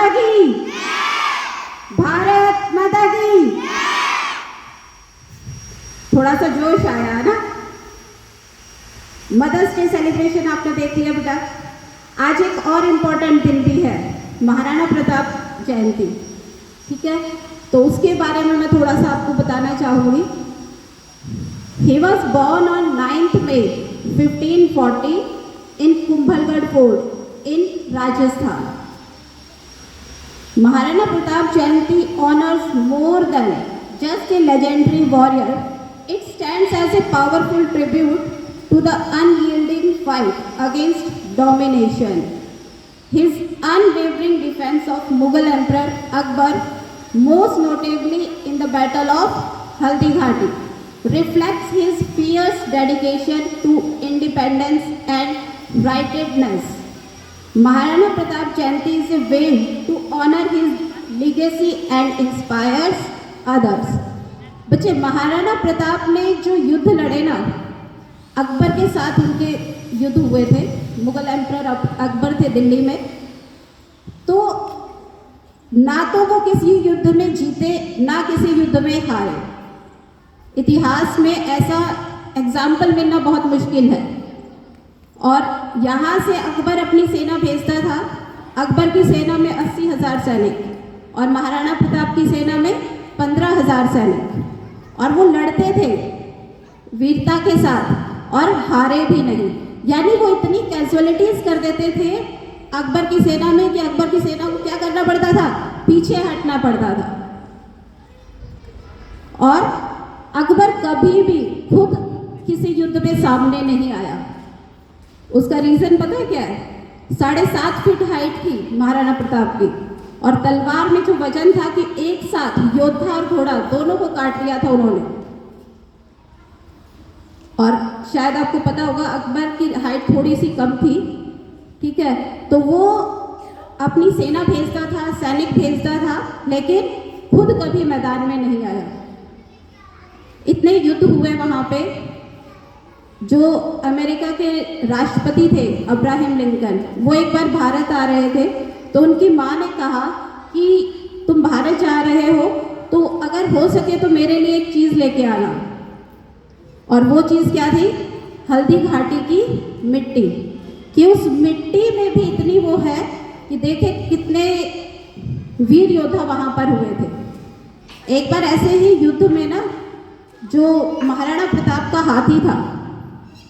माता की, भारत माता की। थोड़ा सा जोश आया ना। मदर्स डे सेलिब्रेशन आपने देख लिया बेटा। आज एक और इम्पोर्टेंट दिन भी है, महाराणा प्रताप जयंती, ठीक है। तो उसके बारे में मैं थोड़ा सा आपको बताना चाहूँगी। He was born on 9th May 1540 in Kumbhalgarh Fort in Rajasthan. Maharana Pratap Jayanti honors more than just a legendary warrior. It stands as a powerful tribute to the unyielding fight against domination. His unwavering defense of Mughal Emperor Akbar, most notably in the Battle of Haldi Ghati, reflects his fierce dedication to independence and righteousness. Maharana Pratap Jayanti is a way to honor his legacy and inspires others. बच्चे, महाराणा प्रताप ने जो युद्ध लड़े ना, अकबर के साथ उनके युद्ध हुए थे, मुगल एम्परर अकबर थे दिल्ली में, तो ना तो वो किसी युद्ध में जीते ना किसी युद्ध में हारे। इतिहास में ऐसा एग्जाम्पल मिलना बहुत मुश्किल है। और यहाँ से अकबर अपनी सेना भेजता था। अकबर की सेना में 80,000 सैनिक और महाराणा प्रताप की सेना में 15,000 सैनिक, और वो लड़ते थे वीरता के साथ और हारे भी नहीं। यानी वो इतनी कैजुअलिटीज कर देते थे अकबर की सेना में कि अकबर की सेना को क्या करना पड़ता था, पीछे हटना पड़ता था। और अकबर कभी भी खुद किसी युद्ध में सामने नहीं आया। उसका रीजन पता है क्या है? 7.5 फीट हाइट थी महाराणा प्रताप की, और तलवार में जो वजन था कि एक साथ योद्धा और घोड़ा दोनों को काट दिया था उन्होंने। और शायद आपको पता होगा अकबर की हाइट थोड़ी सी कम थी, ठीक है। तो वो अपनी सेना भेजता था, सैनिक भेजता था, लेकिन खुद कभी मैदान में नहीं आया। इतने युद्ध हुए वहाँ पे। जो अमेरिका के राष्ट्रपति थे अब्राहम लिंकन, वो एक बार भारत आ रहे थे, तो उनकी माँ ने कहा कि तुम भारत जा रहे हो तो अगर हो सके तो मेरे लिए एक चीज़ लेके आना। और वो चीज़ क्या थी? हल्दी घाटी की मिट्टी। कि उस मिट्टी में भी इतनी वो है कि देखे कितने वीर योद्धा वहाँ पर हुए थे। एक बार ऐसे ही युद्ध में ना, जो महाराणा प्रताप का हाथी था,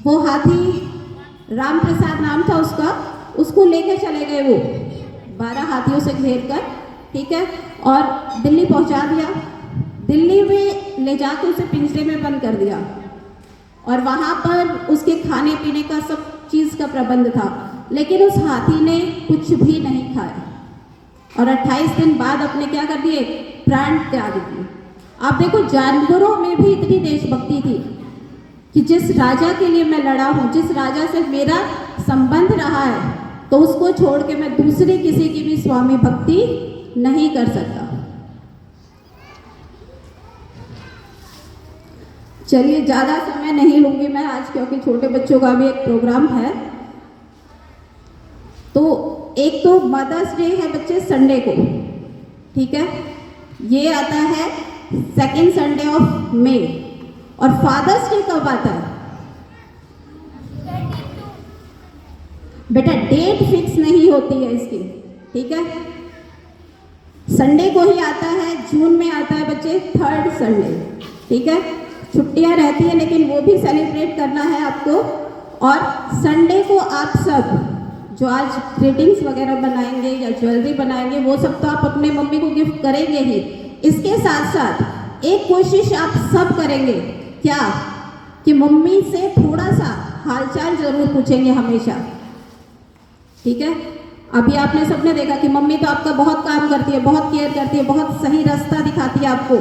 वो हाथी राम प्रसाद नाम था उसका, उसको लेकर चले गए वो 12 हाथियों से घेर कर, ठीक है, और दिल्ली पहुंचा दिया। दिल्ली में ले जाकर उसे पिंजरे में बंद कर दिया, और वहाँ पर उसके खाने पीने का सब चीज़ का प्रबंध था, लेकिन उस हाथी ने कुछ भी नहीं खाया, और 28 दिन बाद अपने क्या कर दिए? प्राण त्याग दिए। आप देखो, जानवरों में भी इतनी देशभक्ति थी कि जिस राजा के लिए मैं लड़ा हूँ, जिस राजा से मेरा संबंध रहा है, तो उसको छोड़ के मैं दूसरे किसी की भी स्वामी भक्ति नहीं कर सकता। चलिए, ज़्यादा समय नहीं लूँगी मैं आज, क्योंकि छोटे बच्चों का भी एक प्रोग्राम है। तो एक तो मदर्स डे है बच्चे संडे को, ठीक है, ये आता है 2nd संडे ऑफ मे। और फादर्स डे कब आता है बेटा? डेट फिक्स नहीं होती है इसकी, ठीक है। संडे को ही आता है, जून में आता है बच्चे 3rd संडे, ठीक है। छुट्टियां रहती है, लेकिन वो भी सेलिब्रेट करना है आपको। और संडे को आप सब जो आज ग्रीटिंग्स वगैरह बनाएंगे या ज्वेलरी बनाएंगे, वो सब तो आप अपने मम्मी को गिफ्ट करेंगे ही। इसके साथ साथ एक कोशिश आप सब करेंगे, क्या कि मम्मी से थोड़ा सा हालचाल जरूर पूछेंगे हमेशा, ठीक है। अभी आपने सबने देखा कि मम्मी तो आपका बहुत काम करती है, बहुत केयर करती है, बहुत सही रास्ता दिखाती है आपको,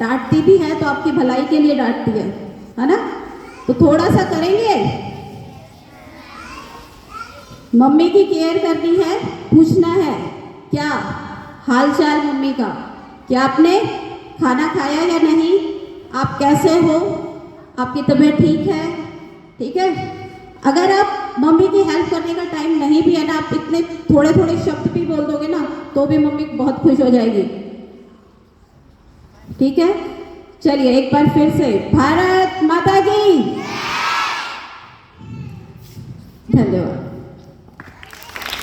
डांटती भी है तो आपकी भलाई के लिए डांटती है ना। तो थोड़ा सा करेंगे, मम्मी की केयर करनी है, पूछना है क्या हाल चाल मम्मी का, क्या आपने खाना खाया या नहीं, आप कैसे हो, आपकी तबीयत ठीक है, ठीक है। अगर आप मम्मी की हेल्प करने का टाइम नहीं भी है ना, आप इतने थोड़े थोड़े शब्द भी बोल दोगे ना तो भी मम्मी बहुत खुश हो जाएगी। ठीक है, चलिए एक बार फिर से भारत माता की धन्यवाद।